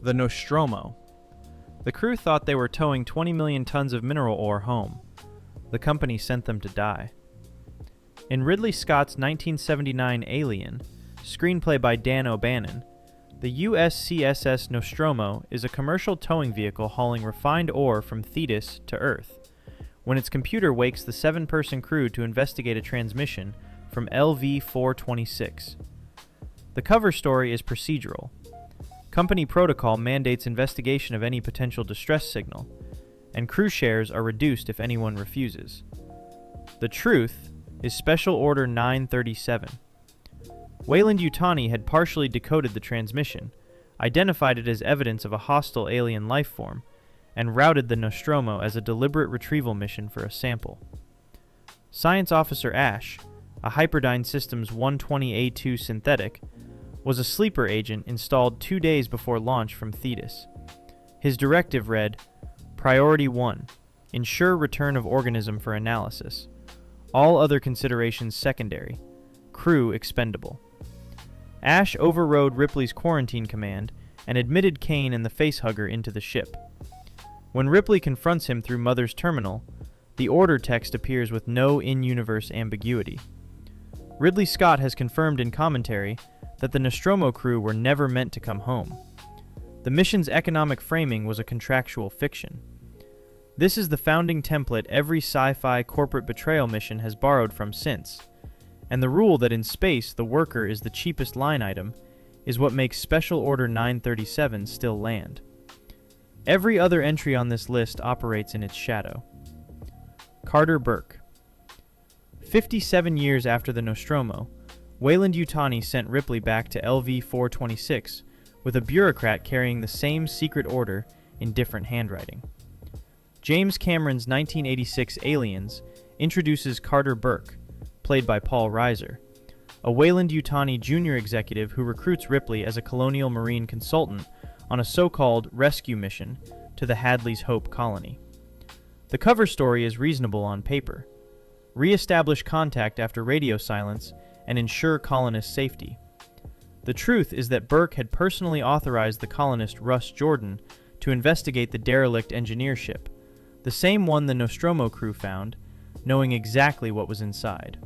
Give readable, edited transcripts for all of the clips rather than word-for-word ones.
The Nostromo. The crew thought they were towing 20 million tons of mineral ore home. The company sent them to die. In Ridley Scott's 1979 Alien, screenplay by Dan O'Bannon, the U.S.S. Nostromo is a commercial towing vehicle hauling refined ore from Thetis to Earth, when its computer wakes the 7-person crew to investigate a transmission from LV-426. The cover story is procedural. Company protocol mandates investigation of any potential distress signal, and crew shares are reduced if anyone refuses. The truth is Special Order 937. Weyland-Yutani had partially decoded the transmission, identified it as evidence of a hostile alien life form, and routed the Nostromo as a deliberate retrieval mission for a sample. Science Officer Ash, a Hyperdyne Systems 120A2 synthetic, was a sleeper agent installed 2 days before launch from Thetis. His directive read, Priority 1, ensure return of organism for analysis. All other considerations secondary. Crew expendable. Ash overrode Ripley's quarantine command and admitted Kane and the facehugger into the ship. When Ripley confronts him through Mother's terminal, the order text appears with no in-universe ambiguity. Ridley Scott has confirmed in commentary that the Nostromo crew were never meant to come home. The mission's economic framing was a contractual fiction. This is the founding template every sci-fi corporate betrayal mission has borrowed from since, and the rule that in space the worker is the cheapest line item is what makes Special Order 937 still land. Every other entry on this list operates in its shadow. Carter Burke. 57 years after the Nostromo, Weyland-Yutani sent Ripley back to LV-426 with a bureaucrat carrying the same secret order in different handwriting. James Cameron's 1986 Aliens introduces Carter Burke, played by Paul Reiser, a Weyland-Yutani junior executive who recruits Ripley as a colonial marine consultant on a so-called rescue mission to the Hadley's Hope colony. The cover story is reasonable on paper. Re-establish contact after radio silence and ensure colonist safety. The truth is that Burke had personally authorized the colonist Russ Jordan to investigate the derelict engineer ship, the same one the Nostromo crew found, knowing exactly what was inside.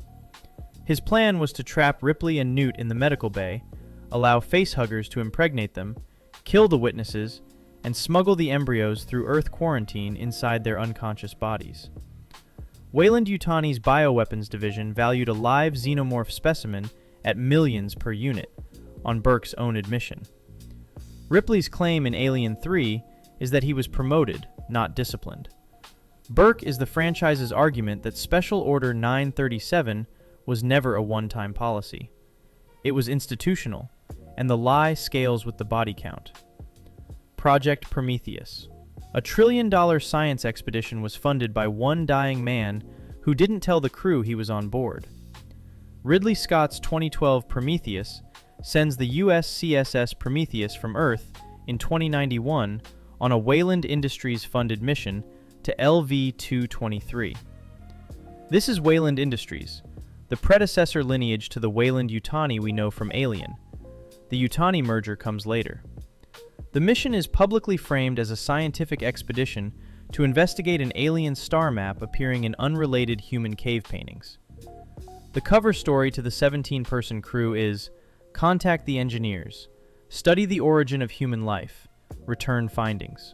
His plan was to trap Ripley and Newt in the medical bay, allow facehuggers to impregnate them, kill the witnesses, and smuggle the embryos through Earth quarantine inside their unconscious bodies. Weyland-Yutani's bioweapons division valued a live xenomorph specimen at millions per unit, on Burke's own admission. Ripley's claim in Alien 3 is that he was promoted, not disciplined. Burke is the franchise's argument that Special Order 937 was never a one-time policy. It was institutional, and the lie scales with the body count. Project Prometheus. A $1 trillion science expedition was funded by one dying man who didn't tell the crew he was on board. Ridley Scott's 2012 Prometheus sends the U.S.S. Prometheus from Earth in 2091 on a Weyland Industries-funded mission to LV-223. This is Weyland Industries, the predecessor lineage to the Weyland-Yutani we know from Alien. The Yutani merger comes later. The mission is publicly framed as a scientific expedition to investigate an alien star map appearing in unrelated human cave paintings. The cover story to the 17-person crew is, Contact the engineers, study the origin of human life, return findings.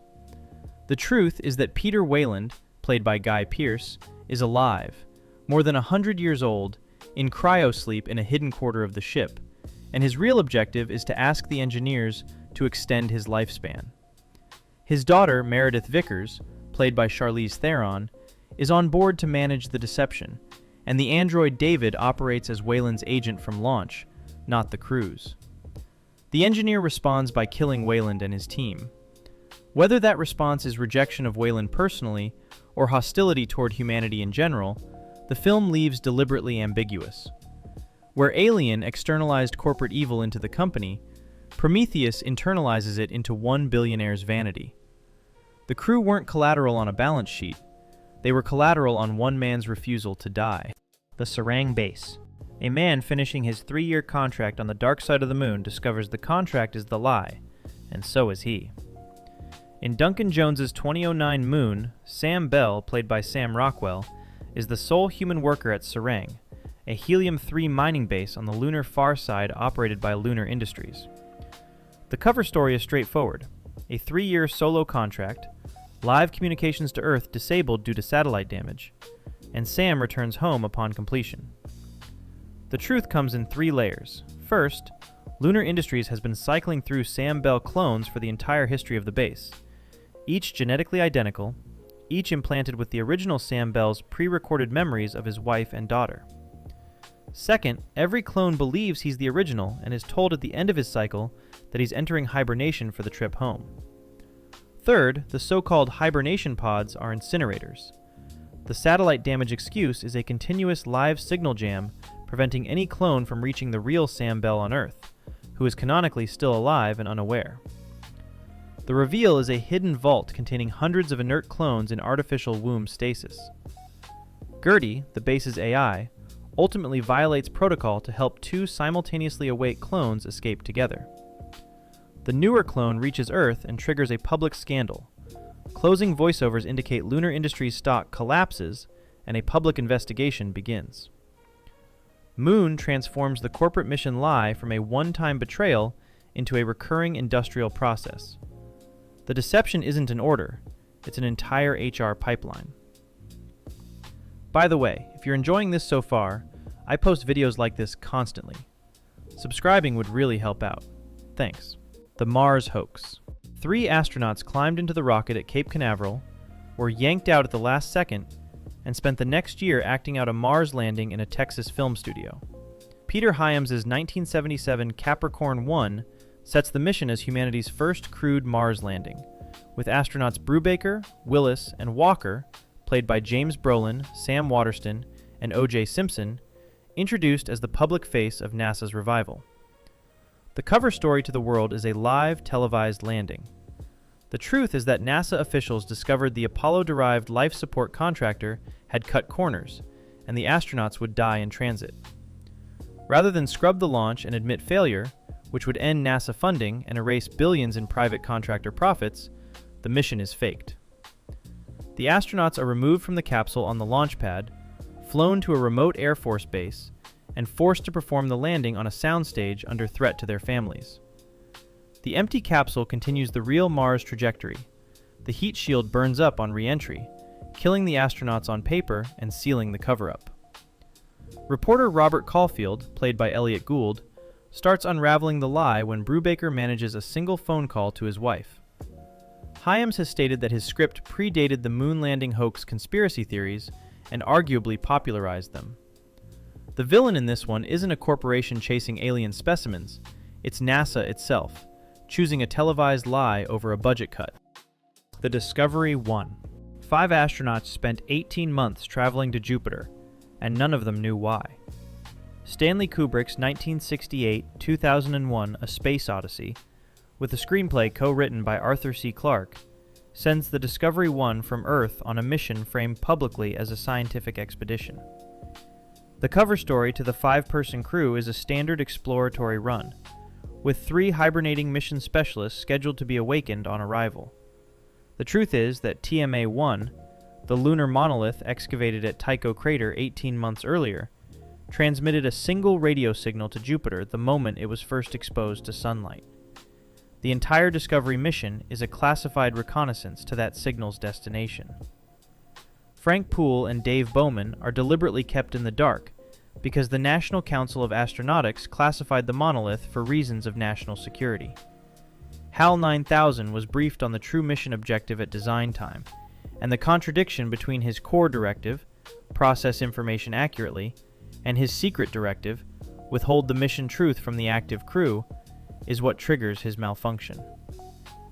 The truth is that Peter Weyland, played by Guy Pearce, is alive, more than 100 years old, in cryosleep in a hidden quarter of the ship, and his real objective is to ask the engineers to extend his lifespan. His daughter, Meredith Vickers, played by Charlize Theron, is on board to manage the deception, and the android David operates as Weyland's agent from launch, not the crew's. The engineer responds by killing Weyland and his team. Whether that response is rejection of Weyland personally, or hostility toward humanity in general, the film leaves deliberately ambiguous. Where Alien externalized corporate evil into the company, Prometheus internalizes it into one billionaire's vanity. The crew weren't collateral on a balance sheet, they were collateral on one man's refusal to die. The Sarang Base. A man finishing his 3-year contract on the dark side of the moon discovers the contract is the lie, and so is he. In Duncan Jones's 2009 Moon, Sam Bell, played by Sam Rockwell, is the sole human worker at Sarang, a helium-3 mining base on the lunar far side operated by Lunar Industries. The cover story is straightforward: a 3-year solo contract, live communications to Earth disabled due to satellite damage, and Sam returns home upon completion. The truth comes in 3 layers. First, Lunar Industries has been cycling through Sam Bell clones for the entire history of the base, each genetically identical, each implanted with the original Sam Bell's pre-recorded memories of his wife and daughter. Second, every clone believes he's the original and is told at the end of his cycle that he's entering hibernation for the trip home. Third, the so-called hibernation pods are incinerators. The satellite damage excuse is a continuous live signal jam preventing any clone from reaching the real Sam Bell on Earth, who is canonically still alive and unaware. The reveal is a hidden vault containing hundreds of inert clones in artificial womb stasis. Gertie, the base's AI, ultimately violates protocol to help 2 simultaneously awake clones escape together. The newer clone reaches Earth and triggers a public scandal. Closing voiceovers indicate Lunar Industries stock collapses and a public investigation begins. Moon transforms the corporate mission lie from a one-time betrayal into a recurring industrial process. The deception isn't an order, it's an entire HR pipeline. By the way, if you're enjoying this so far, I post videos like this constantly. Subscribing would really help out. Thanks. The Mars Hoax. 3 astronauts climbed into the rocket at Cape Canaveral, were yanked out at the last second, and spent the next year acting out a Mars landing in a Texas film studio. Peter Hyams' 1977 Capricorn 1 sets the mission as humanity's first crewed Mars landing, with astronauts Brubaker, Willis, and Walker, played by James Brolin, Sam Waterston, and O.J. Simpson, introduced as the public face of NASA's revival. The cover story to the world is a live, televised landing. The truth is that NASA officials discovered the Apollo-derived life support contractor had cut corners, and the astronauts would die in transit. Rather than scrub the launch and admit failure, which would end NASA funding and erase billions in private contractor profits, the mission is faked. The astronauts are removed from the capsule on the launch pad, flown to a remote Air Force base, and forced to perform the landing on a soundstage under threat to their families. The empty capsule continues the real Mars trajectory. The heat shield burns up on re-entry, killing the astronauts on paper and sealing the cover-up. Reporter Robert Caulfield, played by Elliot Gould, starts unraveling the lie when Brubaker manages a single phone call to his wife. Hyams has stated that his script predated the moon landing hoax conspiracy theories and arguably popularized them. The villain in this one isn't a corporation chasing alien specimens, it's NASA itself, choosing a televised lie over a budget cut. The Discovery 1. 5 astronauts spent 18 months traveling to Jupiter, and none of them knew why. Stanley Kubrick's 1968-2001 A Space Odyssey, with a screenplay co-written by Arthur C. Clarke, sends the Discovery 1 from Earth on a mission framed publicly as a scientific expedition. The cover story to the 5-person crew is a standard exploratory run, with 3 hibernating mission specialists scheduled to be awakened on arrival. The truth is that TMA-1, the lunar monolith excavated at Tycho Crater 18 months earlier, transmitted a single radio signal to Jupiter the moment it was first exposed to sunlight. The entire Discovery mission is a classified reconnaissance to that signal's destination. Frank Poole and Dave Bowman are deliberately kept in the dark because the National Council of Astronautics classified the monolith for reasons of national security. HAL 9000 was briefed on the true mission objective at design time, and the contradiction between his core directive, process information accurately, and his secret directive, withhold the mission truth from the active crew, is what triggers his malfunction.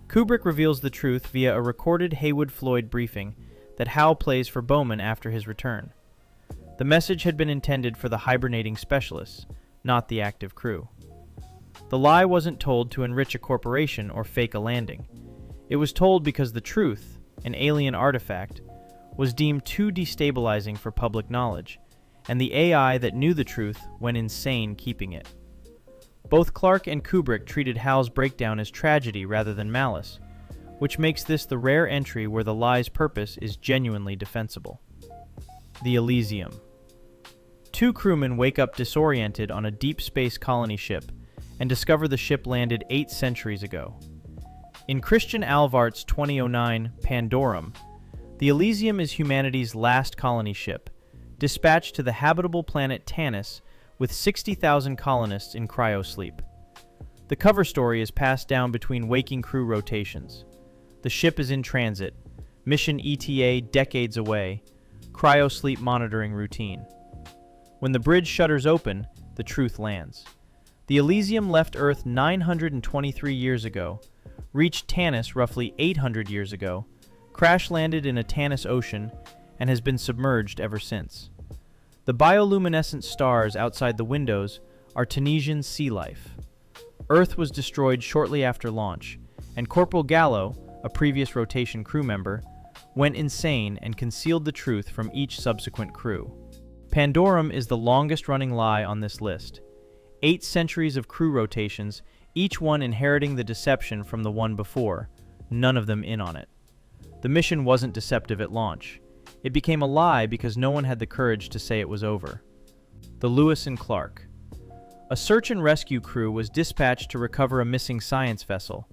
Kubrick reveals the truth via a recorded Haywood-Floyd briefing that Hal plays for Bowman after his return. The message had been intended for the hibernating specialists, not the active crew. The lie wasn't told to enrich a corporation or fake a landing. It was told because the truth, an alien artifact, was deemed too destabilizing for public knowledge, and the AI that knew the truth went insane keeping it. Both Clarke and Kubrick treated Hal's breakdown as tragedy rather than malice, which makes this the rare entry where the lie's purpose is genuinely defensible. The Elysium. Two crewmen wake up disoriented on a deep space colony ship and discover the ship landed 8 centuries ago. In Christian Alvart's 2009 Pandorum, the Elysium is humanity's last colony ship, dispatched to the habitable planet Tanis with 60,000 colonists in cryosleep. The cover story is passed down between waking crew rotations. The ship is in transit, mission ETA decades away, cryosleep monitoring routine. When the bridge shutters open, the truth lands. The Elysium left Earth 923 years ago, reached Tanis roughly 800 years ago, crash-landed in a Tanis ocean, and has been submerged ever since. The bioluminescent stars outside the windows are Tanisian sea life. Earth was destroyed shortly after launch, and Corporal Gallo, a previous rotation crew member, went insane and concealed the truth from each subsequent crew. Pandorum is the longest-running lie on this list. 8 centuries of crew rotations, each one inheriting the deception from the one before, none of them in on it. The mission wasn't deceptive at launch. It became a lie because no one had the courage to say it was over. The Lewis and Clark. A search and rescue crew was dispatched to recover a missing science vessel,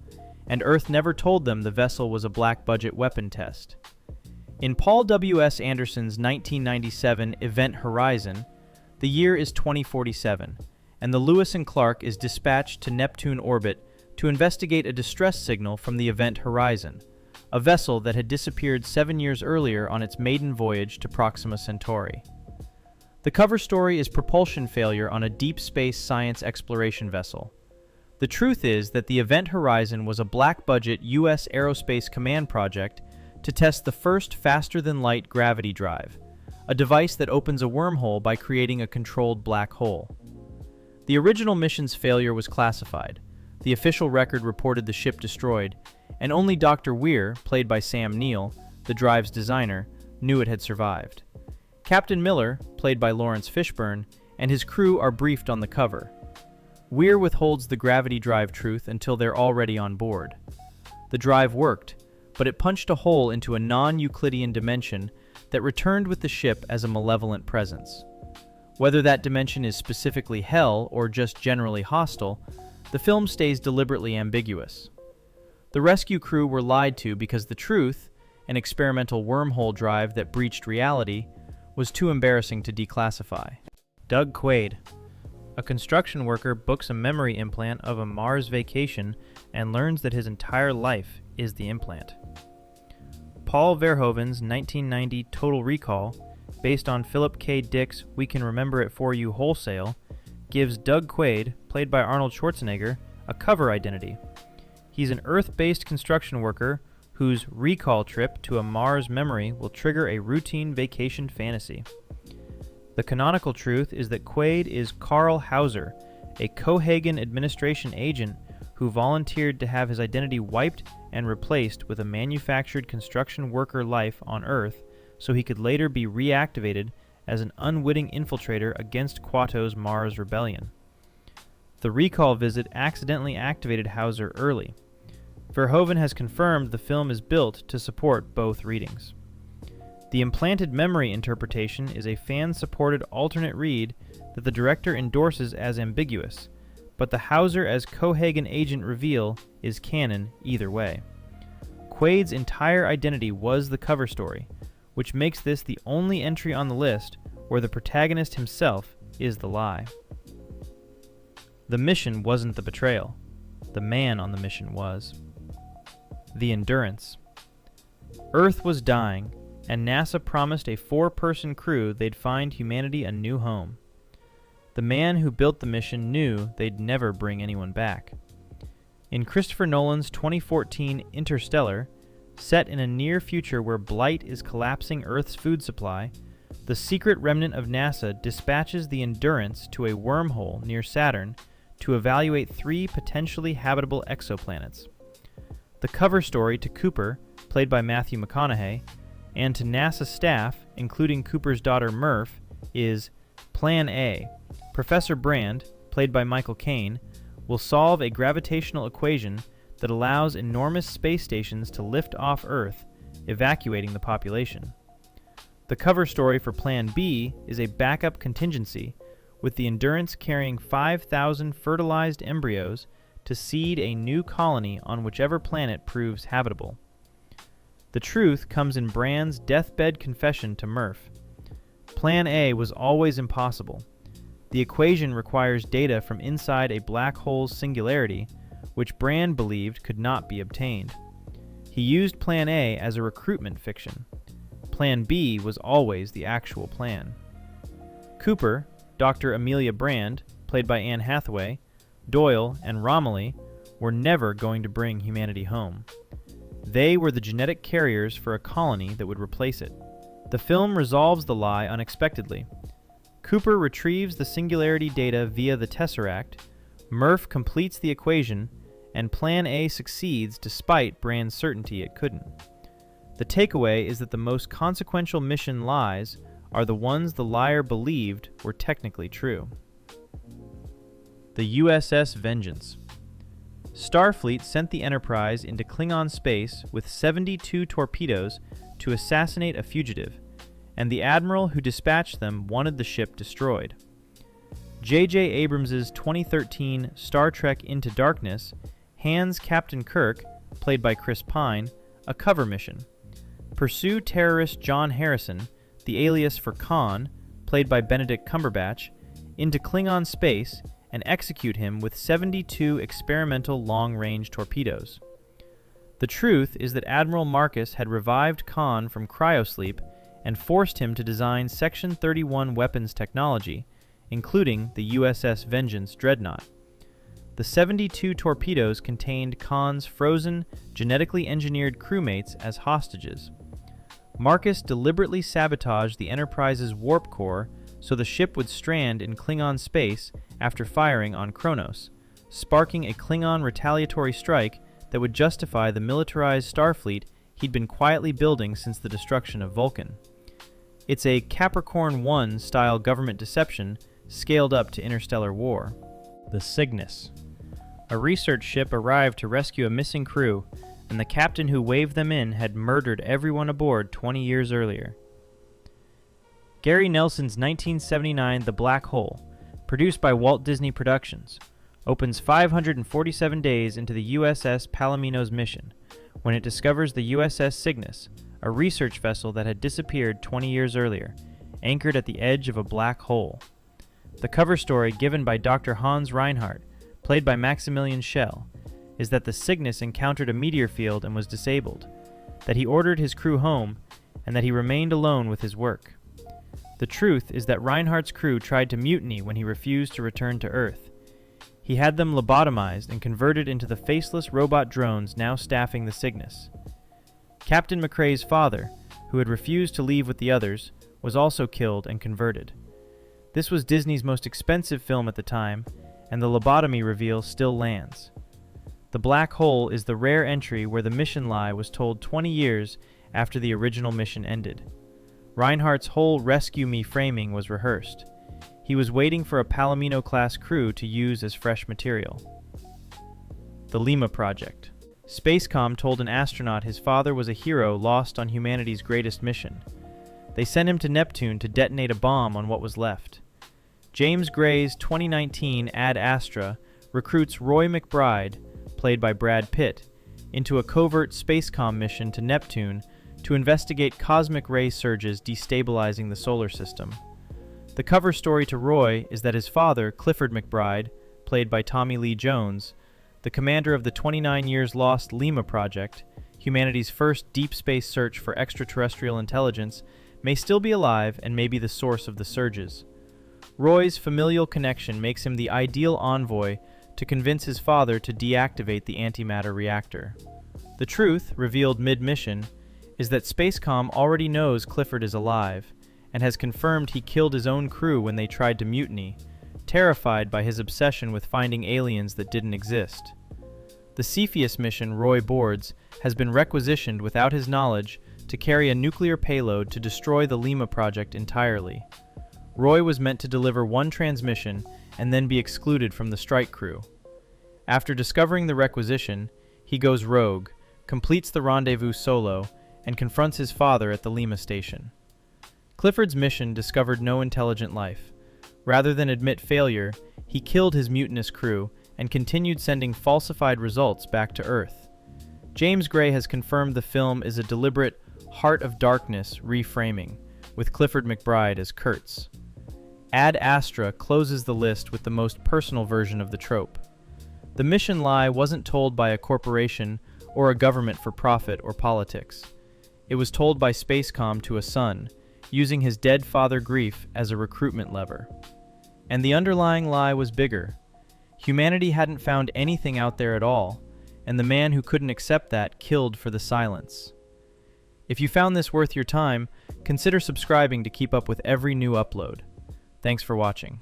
and Earth never told them the vessel was a black-budget weapon test. In Paul W.S. Anderson's 1997 Event Horizon, the year is 2047, and the Lewis and Clark is dispatched to Neptune orbit to investigate a distress signal from the Event Horizon, a vessel that had disappeared 7 years earlier on its maiden voyage to Proxima Centauri. The cover story is propulsion failure on a deep space science exploration vessel. The truth is that the Event Horizon was a black-budget U.S. Aerospace Command project to test the first faster-than-light gravity drive, a device that opens a wormhole by creating a controlled black hole. The original mission's failure was classified. The official record reported the ship destroyed, and only Dr. Weir, played by Sam Neill, the drive's designer, knew it had survived. Captain Miller, played by Lawrence Fishburne, and his crew are briefed on the cover. Weir withholds the gravity drive truth until they're already on board. The drive worked, but it punched a hole into a non-Euclidean dimension that returned with the ship as a malevolent presence. Whether that dimension is specifically hell or just generally hostile, the film stays deliberately ambiguous. The rescue crew were lied to because the truth, an experimental wormhole drive that breached reality, was too embarrassing to declassify. Doug Quaid. A construction worker books a memory implant of a Mars vacation and learns that his entire life is the implant. Paul Verhoeven's 1990 Total Recall, based on Philip K. Dick's We Can Remember It For You Wholesale, gives Doug Quaid, played by Arnold Schwarzenegger, a cover identity. He's an Earth-based construction worker whose recall trip to a Mars memory will trigger a routine vacation fantasy. The canonical truth is that Quaid is Carl Hauser, a Cohagen administration agent who volunteered to have his identity wiped and replaced with a manufactured construction worker life on Earth so he could later be reactivated as an unwitting infiltrator against Quato's Mars rebellion. The recall visit accidentally activated Hauser early. Verhoeven has confirmed the film is built to support both readings. The implanted memory interpretation is a fan-supported alternate read that the director endorses as ambiguous, but the Hauser as Cohagen agent reveal is canon either way. Quaid's entire identity was the cover story, which makes this the only entry on the list where the protagonist himself is the lie. The mission wasn't the betrayal. The man on the mission was. The Endurance. Earth was dying, and NASA promised a 4-person crew they'd find humanity a new home. The man who built the mission knew they'd never bring anyone back. In Christopher Nolan's 2014 Interstellar, set in a near future where blight is collapsing Earth's food supply, the secret remnant of NASA dispatches the Endurance to a wormhole near Saturn to evaluate 3 potentially habitable exoplanets. The cover story to Cooper, played by Matthew McConaughey, and to NASA staff, including Cooper's daughter Murph, is Plan A. Professor Brand, played by Michael Caine, will solve a gravitational equation that allows enormous space stations to lift off Earth, evacuating the population. The cover story for Plan B is a backup contingency, with the Endurance carrying 5,000 fertilized embryos to seed a new colony on whichever planet proves habitable. The truth comes in Brand's deathbed confession to Murph. Plan A was always impossible. The equation requires data from inside a black hole's singularity, which Brand believed could not be obtained. He used Plan A as a recruitment fiction. Plan B was always the actual plan. Cooper, Dr. Amelia Brand, played by Anne Hathaway, Doyle, and Romilly were never going to bring humanity home. They were the genetic carriers for a colony that would replace it. The film resolves the lie unexpectedly. Cooper retrieves the singularity data via the Tesseract, Murph completes the equation, and Plan A succeeds despite Brand's certainty it couldn't. The takeaway is that the most consequential mission lies are the ones the liar believed were technically true. The U.S.S. Vengeance. Starfleet sent the Enterprise into Klingon space with 72 torpedoes to assassinate a fugitive, and the admiral who dispatched them wanted the ship destroyed. J.J. Abrams' 2013 Star Trek Into Darkness hands Captain Kirk, played by Chris Pine, a cover mission. Pursue terrorist John Harrison, the alias for Khan, played by Benedict Cumberbatch, into Klingon space and execute him with 72 experimental long-range torpedoes. The truth is that Admiral Marcus had revived Khan from cryosleep and forced him to design Section 31 weapons technology, including the U.S.S. Vengeance dreadnought. The 72 torpedoes contained Khan's frozen, genetically engineered crewmates as hostages. Marcus deliberately sabotaged the Enterprise's warp core so the ship would strand in Klingon space after firing on Kronos, sparking a Klingon retaliatory strike that would justify the militarized Starfleet he'd been quietly building since the destruction of Vulcan. It's a Capricorn 1 style government deception scaled up to interstellar war. The Cygnus. A research ship arrived to rescue a missing crew, and the captain who waved them in had murdered everyone aboard 20 years earlier. Gary Nelson's 1979 The Black Hole, produced by Walt Disney Productions, opens 547 days into the U.S.S. Palomino's mission, when it discovers the U.S.S. Cygnus, a research vessel that had disappeared 20 years earlier, anchored at the edge of a black hole. The cover story given by Dr. Hans Reinhardt, played by Maximilian Schell, is that the Cygnus encountered a meteor field and was disabled, that he ordered his crew home, and that he remained alone with his work. The truth is that Reinhardt's crew tried to mutiny when he refused to return to Earth. He had them lobotomized and converted into the faceless robot drones now staffing the Cygnus. Captain McRae's father, who had refused to leave with the others, was also killed and converted. This was Disney's most expensive film at the time, and the lobotomy reveal still lands. The Black Hole is the rare entry where the mission lie was told 20 years after the original mission ended. Reinhardt's whole rescue me framing was rehearsed. He was waiting for a Palomino-class crew to use as fresh material. The Lima Project. Spacecom told an astronaut his father was a hero lost on humanity's greatest mission. They sent him to Neptune to detonate a bomb on what was left. James Gray's 2019 Ad Astra recruits Roy McBride, played by Brad Pitt, into a covert Spacecom mission to Neptune to investigate cosmic ray surges destabilizing the solar system. The cover story to Roy is that his father, Clifford McBride, played by Tommy Lee Jones, the commander of the 29 years lost Lima Project, humanity's first deep space search for extraterrestrial intelligence, may still be alive and may be the source of the surges. Roy's familial connection makes him the ideal envoy to convince his father to deactivate the antimatter reactor. The truth, revealed mid-mission, is that Spacecom already knows Clifford is alive, and has confirmed he killed his own crew when they tried to mutiny, terrified by his obsession with finding aliens that didn't exist. The Cepheus mission Roy boards has been requisitioned without his knowledge to carry a nuclear payload to destroy the Lima Project entirely. Roy was meant to deliver one transmission and then be excluded from the strike crew. After discovering the requisition, he goes rogue, completes the rendezvous solo, and confronts his father at the Lima station. Clifford's mission discovered no intelligent life. Rather than admit failure, he killed his mutinous crew and continued sending falsified results back to Earth. James Gray has confirmed the film is a deliberate Heart of Darkness reframing, with Clifford McBride as Kurtz. Ad Astra closes the list with the most personal version of the trope. The mission lie wasn't told by a corporation or a government for profit or politics. It was told by Spacecom to a son, using his dead father grief as a recruitment lever. And the underlying lie was bigger. Humanity hadn't found anything out there at all, and the man who couldn't accept that killed for the silence. If you found this worth your time, consider subscribing to keep up with every new upload. Thanks for watching.